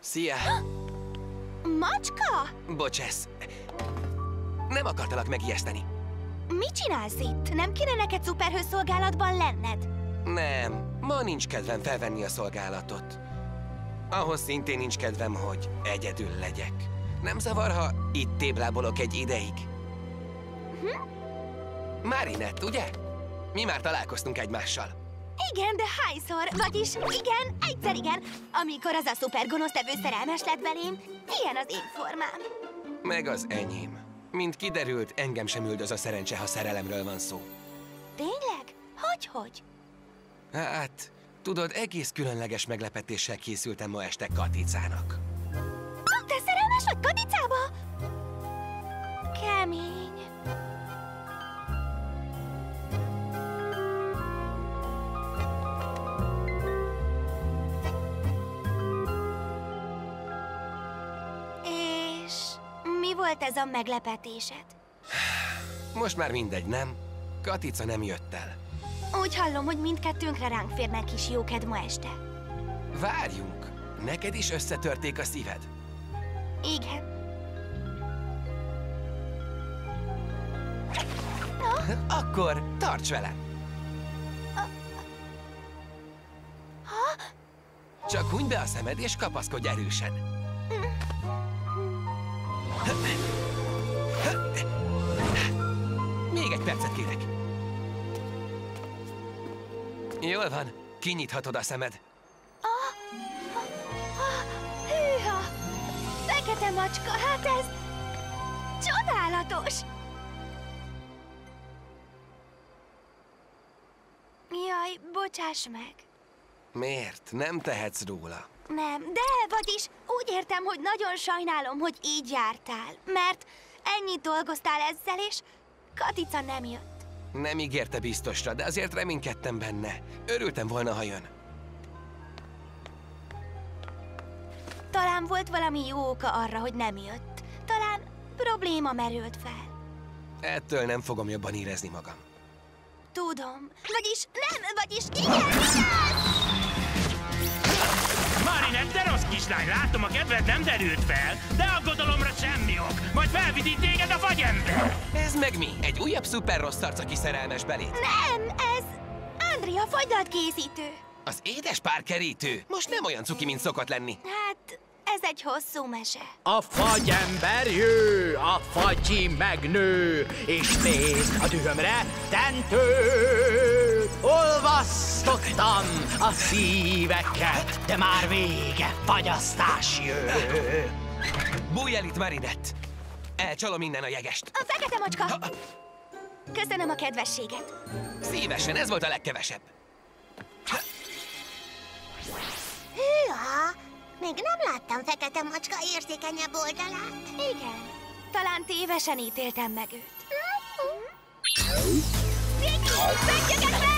Szia! Macska? Bocsász. Nem akartalak megijeszteni. Mit csinálsz itt? Nem kéne neked szuperhőszolgálatban lenned? Nem, ma nincs kedvem felvenni a szolgálatot. Ahhoz szintén nincs kedvem, hogy egyedül legyek. Nem zavar, ha itt téblábolok egy ideig? Marinette, ugye? Mi már találkoztunk egymással. Igen, de hányszor? Vagyis igen, egyszer igen. Amikor az a szupergonosztevő szerelmes lett belém, ilyen az én formám. Meg az enyém. Mint kiderült, engem sem üldöz a szerencse, ha szerelemről van szó. Tényleg? Hogy? Hát, tudod, egész különleges meglepetéssel készültem ma este Katicának. Te szerelmes vagy Katicába? Kemény. És mi volt ez a meglepetésed? Most már mindegy, nem? Katica nem jött el. Úgy hallom, hogy mindkettőnkre ránk férnek kis jóked ma este. Várjunk! Neked is összetörték a szíved? Igen. Akkor tarts velem! Csak hunyd be a szemed és kapaszkodj erősen. Még egy percet kérek. Jól van, kinyithatod a szemed. Hűha! Fekete macska, hát ez csodálatos! Jaj, bocsáss meg. Miért? Nem tehetsz róla. Nem, de vagyis úgy értem, hogy nagyon sajnálom, hogy így jártál, mert ennyit dolgoztál ezzel, és Katica nem jött. Nem ígérte biztosra, de azért reménykedtem benne. Örültem volna, ha jön. Talán volt valami jó oka arra, hogy nem jött. Talán probléma merült fel. Ettől nem fogom jobban érezni magam. Tudom. Vagyis igen! Marinette, de rossz kislány, látom, a kedved nem derült fel, de aggodalomra semmi ok, majd felvidít téged a fagyember. Ez meg mi? Egy újabb szuper rossz arc, aki szerelmes beléd? Nem, ez Andrea fagylaltkészítő. Az édes párkerítő? Most nem olyan cuki, mint szokott lenni. Hát, ez egy hosszú mese. A fagyember jő, a fagyi megnő, és nézd a dühömre tentőt. Olvasztottam a szíveket, de már vége, fagyasztás jő. Bújj el itt, Marinette! Elcsalom innen a jegest. A fekete macska! Köszönöm a kedvességet. Szívesen, ez volt a legkevesebb. Hűha! Még nem láttam fekete macska érzékenyebb oldalát. Igen. Talán tévesen ítéltem meg őt. Viki, menjetek be!